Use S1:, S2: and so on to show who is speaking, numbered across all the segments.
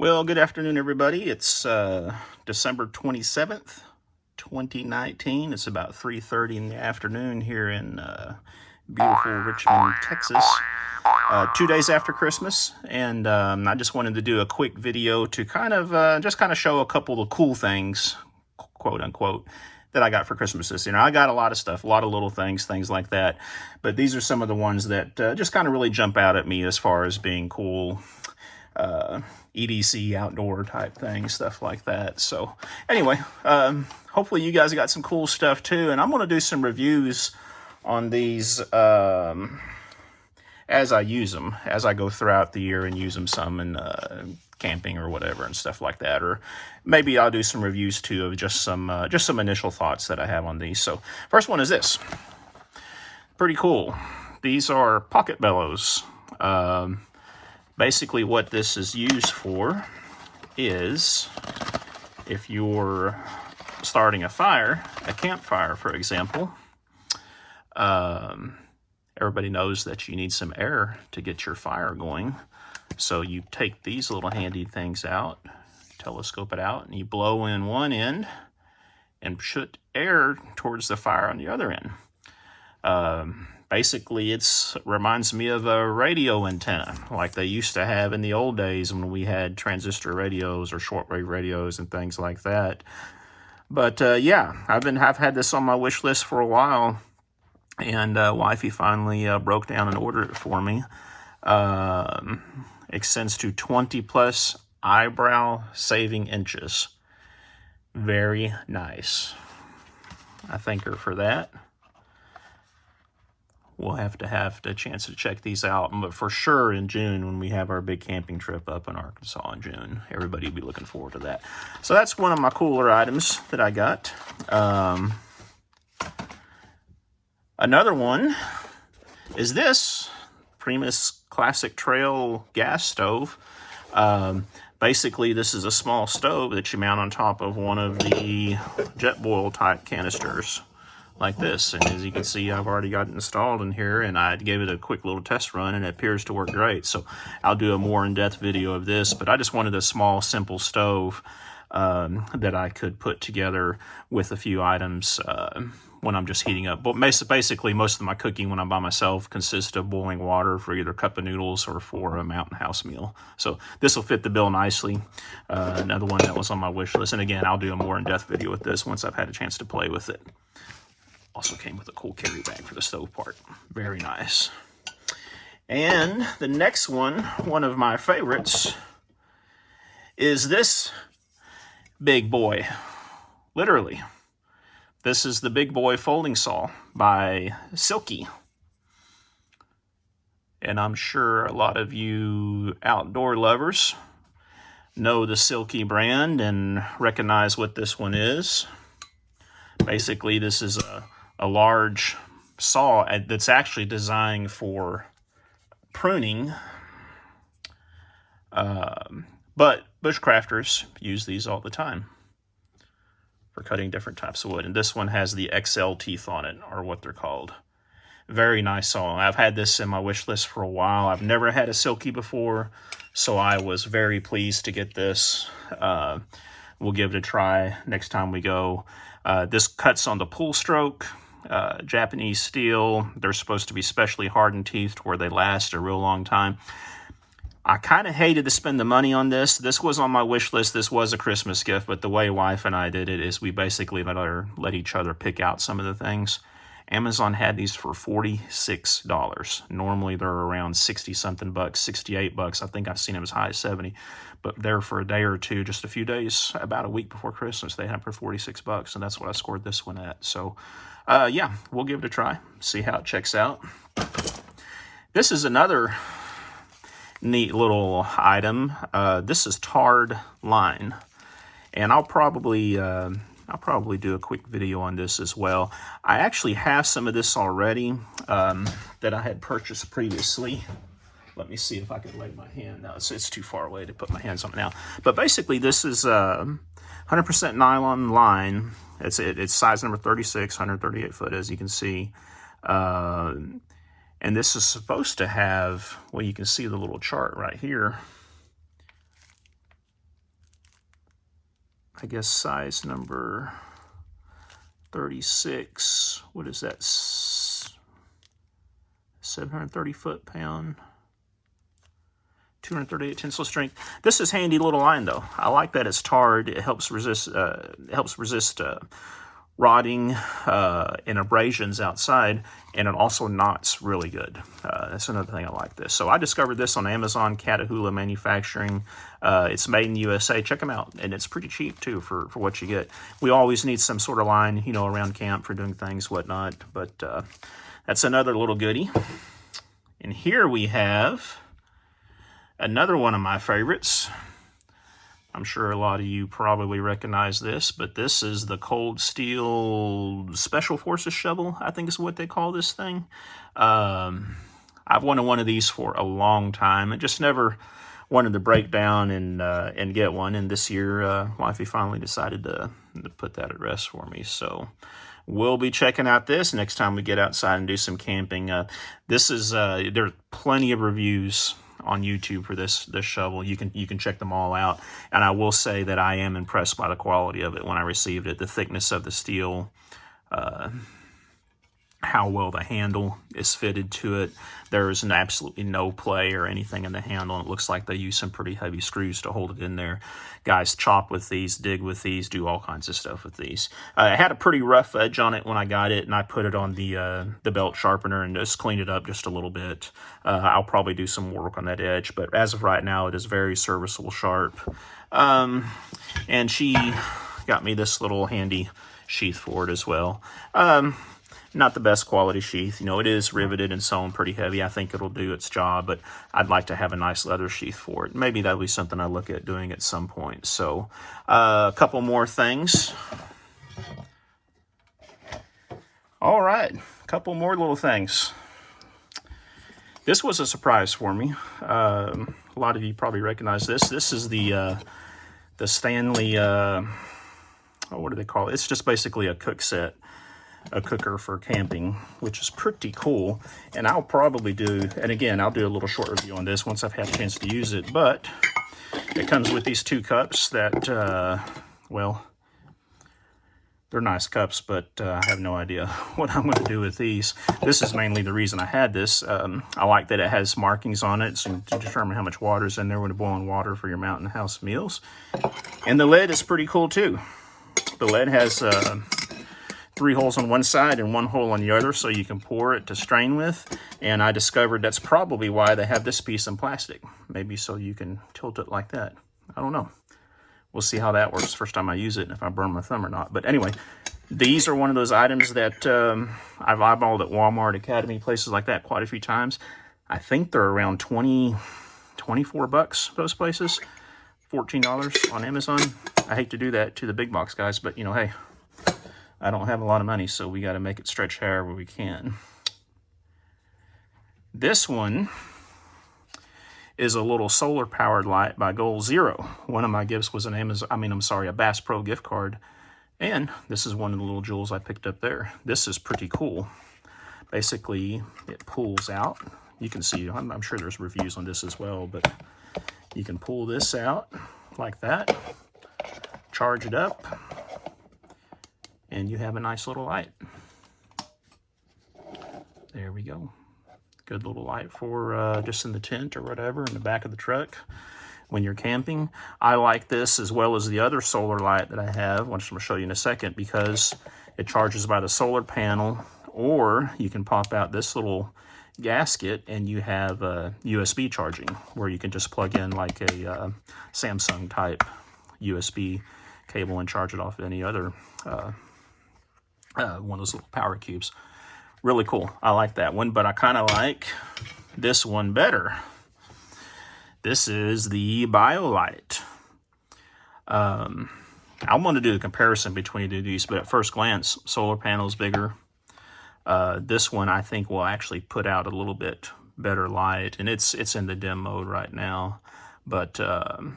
S1: Well, good afternoon, everybody. It's December 27th, 2019. It's about 3:30 in the afternoon here in beautiful Richmond, Texas. 2 days after Christmas, and I just wanted to do a quick video to kind of show a couple of cool things, quote unquote, that I got for Christmas this year. I got a lot of stuff, a lot of little things like that, but these are some of the ones that just kind of really jump out at me as far as being cool. EDC outdoor type things, stuff like that. So anyway, hopefully you guys got some cool stuff too, and I'm going to do some reviews on these as I use them, as I go throughout the year and use them some in camping or whatever and stuff like that. Or maybe I'll do some reviews too of just some initial thoughts that I have on these. So first one is this. Pretty cool. These are pocket bellows. Basically what this is used for is if you're starting a fire, a campfire, for example. Everybody knows that you need some air to get your fire going. So you take these little handy things out, telescope it out, and you blow in one end and shoot air towards the fire on the other end. Basically, it reminds me of a radio antenna like they used to have in the old days when we had transistor radios or shortwave radios and things like that. But yeah, I've had this on my wish list for a while, and wifey finally broke down and ordered it for me. Extends to 20 plus eyebrow saving inches. Very nice. I thank her for that. We'll have the chance to check these out, but for sure in June when we have our big camping trip up in Arkansas in June, everybody will be looking forward to that. So that's one of my cooler items that I got. Another one is this Primus Classic Trail gas stove. Basically, this is a small stove that you mount on top of one of the jet boil type canisters, like this. And as you can see, I've already got it installed in here, and I gave it a quick little test run, and it appears to work great. So I'll do a more in-depth video of this, but I just wanted a small, simple stove that I could put together with a few items when I'm just heating up. But basically, most of my cooking when I'm by myself consists of boiling water for either a cup of noodles or for a Mountain House meal. So this will fit the bill nicely. Another one that was on my wish list. And again, I'll do a more in-depth video with this once I've had a chance to play with it. Also came with a cool carry bag for the stove part. Very nice. And the next one of my favorites, is this big boy. Literally. This is the Big Boy folding saw by Silky. And I'm sure a lot of you outdoor lovers know the Silky brand and recognize what this one is. Basically, this is a large saw that's actually designed for pruning, but bushcrafters use these all the time for cutting different types of wood. And this one has the XL teeth on it, or what they're called. Very nice saw. I've had this in my wish list for a while. I've never had a Silky before, so I was very pleased to get this. We'll give it a try next time we go. This cuts on the pull stroke. Japanese steel. They're supposed to be specially hardened teeth where they last a real long time. I kind of hated to spend the money on this. This was on my wish list. This was a Christmas gift, but the way wife and I did it is we basically let each other pick out some of the things. Amazon had these for $46. Normally they're around 60 something bucks, 68 bucks. I think I've seen them as high as 70, but there for a day or two, just a few days, about a week before Christmas, they had them for 46 bucks, and that's what I scored this one at. So yeah, we'll give it a try, see how it checks out. This is another neat little item. This is Tarp Line, and I'll probably do a quick video on this as well. I actually have some of this already that I had purchased previously. Let me see if I can lay my hand. No, it's too far away to put my hands on it now. But basically, this is 100% nylon line. It's size number 36, 138 foot, as you can see. And this is supposed to have, well, you can see the little chart right here. I guess, size number 36. What is that? 730 foot-pound. 238 tensile strength. This is handy little line though. I like that it's tarred. It helps resist rotting and abrasions outside, and it also knots really good. That's another thing I like this. So I discovered this on Amazon, Catahoula Manufacturing. It's made in USA. Check them out, and it's pretty cheap too for what you get. We always need some sort of line, you know, around camp for doing things, whatnot. But that's another little goodie. And here we have another one of my favorites. I'm sure a lot of you probably recognize this, but this is the Cold Steel Special Forces shovel, I think is what they call this thing. I've wanted one of these for a long time. I just never wanted to break down and get one. And this year, wifey finally decided to put that at rest for me. So we'll be checking out this next time we get outside and do some camping. This is there's plenty of reviews on YouTube for this shovel. You can check them all out, and I will say that I am impressed by the quality of it when I received it. The thickness of the steel, how well the handle is fitted to it. There is absolutely no play or anything in the handle. It looks like they use some pretty heavy screws to hold it in there. Guys chop with these, dig with these, do all kinds of stuff with these. It had a pretty rough edge on it when I got it, and I put it on the belt sharpener and just cleaned it up just a little bit. I'll probably do some work on that edge, but as of right now, it is very serviceable sharp. And she got me this little handy sheath for it as well. Not the best quality sheath. You know, it is riveted and sewn pretty heavy. I think it'll do its job, but I'd like to have a nice leather sheath for it. Maybe that'll be something I look at doing at some point. So, a couple more things. All right, a couple more little things. This was a surprise for me. A lot of you probably recognize this. This is the Stanley, what do they call it? It's just basically a cook set. A cooker for camping, which is pretty cool. And I'll probably do, and again, I'll do a little short review on this once I've had a chance to use it, but it comes with these two cups that, well, they're nice cups, but I have no idea what I'm going to do with these. This is mainly the reason I had this. I like that it has markings on it so to determine how much water is in there when you're boiling water for your mountain house meals. And the lid is pretty cool too. The lid has 3 holes on one side and 1 hole on the other, so you can pour it to strain with. And I discovered that's probably why they have this piece in plastic. Maybe so you can tilt it like that. I don't know. We'll see how that works first time I use it and if I burn my thumb or not. But anyway, these are one of those items that I've eyeballed at Walmart, Academy, places like that quite a few times. I think they're around 24 bucks, those places. $14 on Amazon. I hate to do that to the big box guys, but you know, hey, I don't have a lot of money, so we got to make it stretch however we can. This one is a little solar-powered light by Goal Zero. One of my gifts was an a Bass Pro gift card. And this is one of the little jewels I picked up there. This is pretty cool. Basically, it pulls out. You can see, I'm sure there's reviews on this as well, but you can pull this out like that, charge it up, and you have a nice little light. There we go. Good little light for just in the tent or whatever, in the back of the truck when you're camping. I like this as well as the other solar light that I have, which I'm going to show you in a second, because it charges by the solar panel, or you can pop out this little gasket and you have USB charging, where you can just plug in like a Samsung type USB cable and charge it off any other one of those little power cubes. Really cool. I like that one, but I kind of like this one better. This is the Biolight. I'm going to do a comparison between these, but at first glance, solar panel's bigger. This one I think will actually put out a little bit better light, and it's in the dim mode right now, but I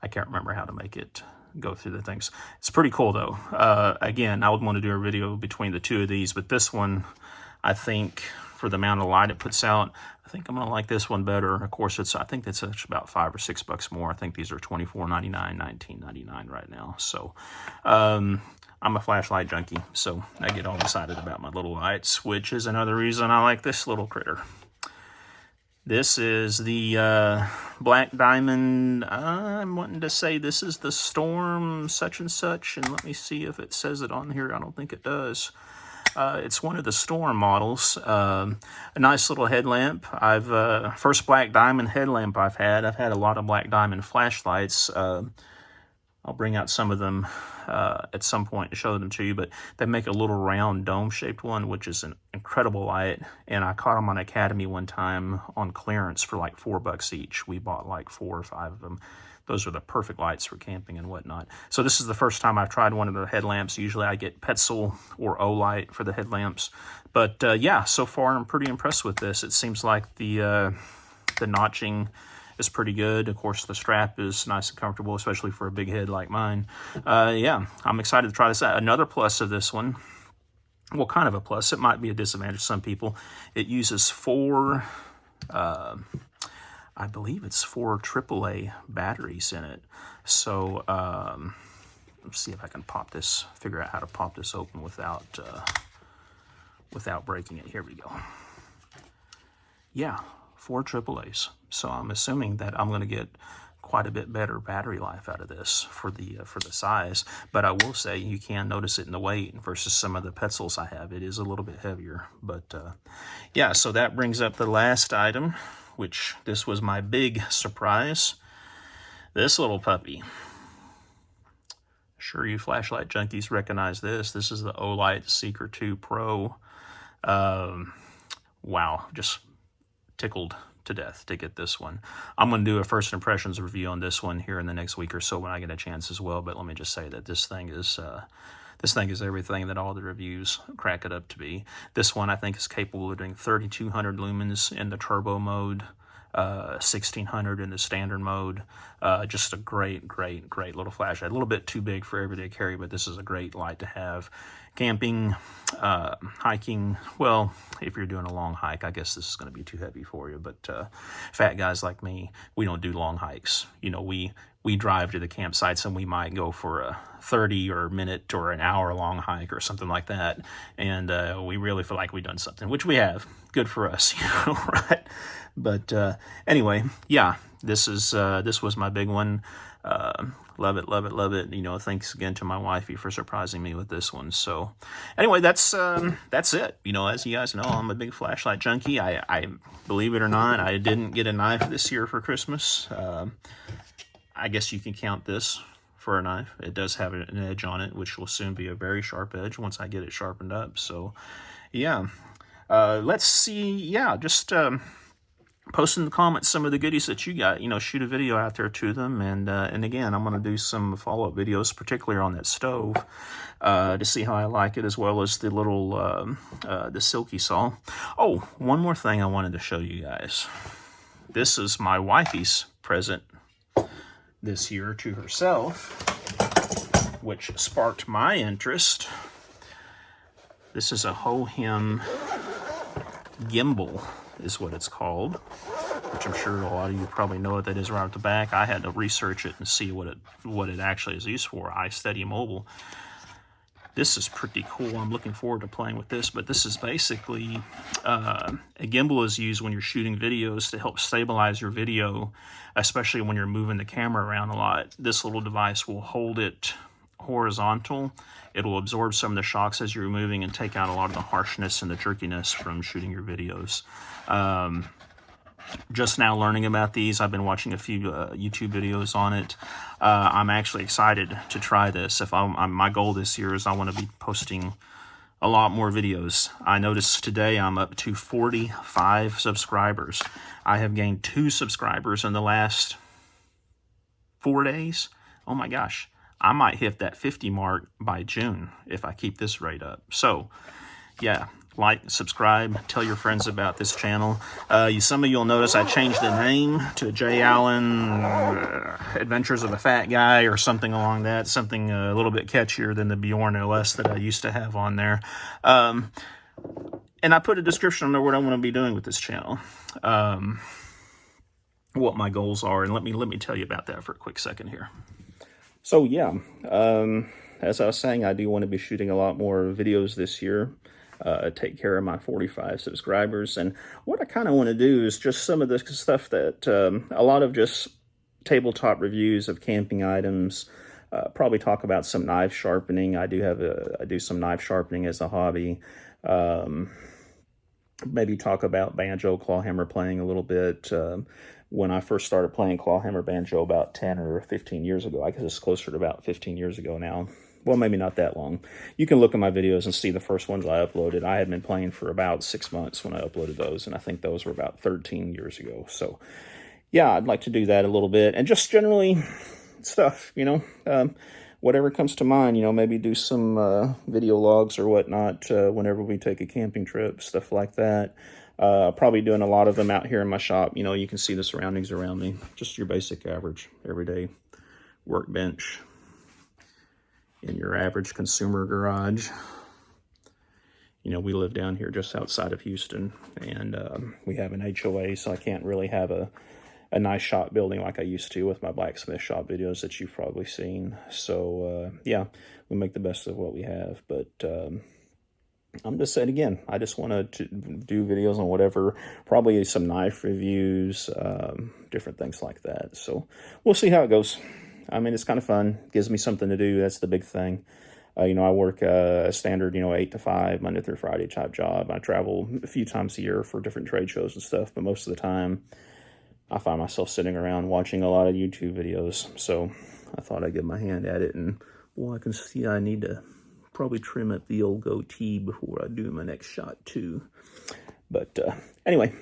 S1: can't remember how to make it go through the things. It's pretty cool though. Again, I would want to do a video between the two of these, but this one I think for the amount of light it puts out. I think I'm going to like this one better. Of course, I think it's about $5 or $6 more. I think these are $24.99, $19.99 right now. So I'm a flashlight junkie, so I get all excited about my little lights, which is another reason I like this little critter. This is the Black Diamond. I'm wanting to say this is the Storm such and such, and let me see if it says it on here. I don't think it does. It's one of the Storm models. A nice little headlamp. First Black Diamond headlamp I've had. I've had a lot of Black Diamond flashlights. I'll bring out some of them at some point to show them to you, but they make a little round dome-shaped one, which is an incredible light, and I caught them on Academy one time on clearance for like $4 each. We bought like 4 or 5 of them. Those are the perfect lights for camping and whatnot. So this is the first time I've tried one of the headlamps. Usually I get Petzl or Olight for the headlamps, but yeah, so far I'm pretty impressed with this. It seems like the notching is pretty good. Of course, the strap is nice and comfortable, especially for a big head like mine. Yeah, I'm excited to try this out. Another plus of this one, well, kind of a plus. It might be a disadvantage to some people. It uses 4, I believe it's 4 AAA batteries in it. So let's see if I can figure out how to pop this open without breaking it. Here we go. Yeah, 4 AAAs. So I'm assuming that I'm going to get quite a bit better battery life out of this for the size. But I will say you can notice it in the weight versus some of the Petzls I have. It is a little bit heavier. But yeah, so that brings up the last item, which this was my big surprise. This little puppy. Sure, you flashlight junkies recognize this. This is the Olight Seeker 2 Pro. Wow, just tickled to death to get this one. I'm going to do a first impressions review on this one here in the next week or so when I get a chance as well. But let me just say that this thing is everything that all the reviews crack it up to be. This one I think is capable of doing 3,200 lumens in the turbo mode, 1,600 in the standard mode. Just a great little flashlight. A little bit too big for everyday carry, but this is a great light to have. Camping, hiking, well, if you're doing a long hike, I guess this is going to be too heavy for you, but fat guys like me, we don't do long hikes. You know, we drive to the campsites and we might go for a 30 or a minute or an hour long hike or something like that, and we really feel like we've done something, which we have. Good for us, you know, right? But anyway, yeah, this was my big one. Love it. You know, thanks again to my wifey for surprising me with this one. So anyway, that's it. You know, as you guys know, I'm a big flashlight junkie. I believe it or not, I didn't get a knife this year for Christmas. I guess you can count this for a knife. It does have an edge on it, which will soon be a very sharp edge once I get it sharpened up. So yeah, let's see. Yeah, just post in the comments some of the goodies that you got. You know, shoot a video out there to them, and again, I'm going to do some follow-up videos, particularly on that stove, to see how I like it, as well as the little the Silky saw. Oh, one more thing I wanted to show you guys. This is my wifey's present this year to herself, which sparked my interest. This is a Hohem Gimbal, is what it's called, which I'm sure a lot of you probably know what that is right at the back. I had to research it and see what it actually is used for. iSteady Mobile. This is pretty cool. I'm looking forward to playing with this, but this is basically a gimbal is used when you're shooting videos to help stabilize your video, especially when you're moving the camera around a lot. This little device will hold it horizontal. It'll absorb some of the shocks as you're moving and take out a lot of the harshness and the jerkiness from shooting your videos. Just now learning about these. I've been watching a few YouTube videos on it. I'm actually excited to try this. My goal this year is I want to be posting a lot more videos. I noticed today I'm up to 45 subscribers. I have gained 2 subscribers in the last 4 days. Oh my gosh. I might hit that 50 mark by June if I keep this rate up. So, yeah, like, subscribe, tell your friends about this channel. Some of you will notice I changed the name to J. Allen Adventures of a Fat Guy or something along that, something a little bit catchier than the Bjorn OS that I used to have on there. And I put a description on there what I want to be doing with this channel, what my goals are, and let me tell you about that for a quick second here. So yeah, as I was saying, I do want to be shooting a lot more videos this year. Take care of my 45 subscribers, and what I kind of want to do is just some of the stuff that a lot of just tabletop reviews of camping items. Probably talk about some knife sharpening. I do some knife sharpening as a hobby. Maybe talk about banjo clawhammer playing a little bit. When I first started playing clawhammer banjo about 10 or 15 years ago, I guess it's closer to about 15 years ago now. Well, maybe not that long. You can look at my videos and see the first ones I uploaded. I had been playing for about 6 months when I uploaded those, and I think those were about 13 years ago. So, yeah, I'd like to do that a little bit, and just generally stuff, you know, whatever comes to mind, you know, maybe do some video logs or whatnot whenever we take a camping trip, stuff like that. Probably doing a lot of them out here in my shop. You know, you can see the surroundings around me. Just your basic average, everyday workbench in your average consumer garage. You know, we live down here just outside of Houston, and we have an HOA, so I can't really have a nice shop building like I used to with my blacksmith shop videos that you've probably seen. So, yeah, we make the best of what we have. But I'm just saying, again, I just want to do videos on whatever, probably some knife reviews, different things like that. So we'll see how it goes. I mean, it's kind of fun. Gives me something to do. That's the big thing. You know, I work a standard, 8 to 5, Monday through Friday type job. I travel a few times a year for different trade shows and stuff, but most of the time I find myself sitting around watching a lot of YouTube videos. So I thought I'd get my hand at it, and well, I can see I need to probably trim up the old goatee before I do my next shot too. But anyway,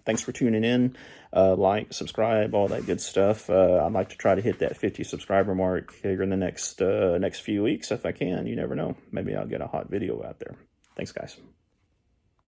S1: thanks for tuning in. Like, subscribe, all that good stuff. I'd like to try to hit that 50 subscriber mark here in the next few weeks if I can. You never know. Maybe I'll get a hot video out there. Thanks, guys.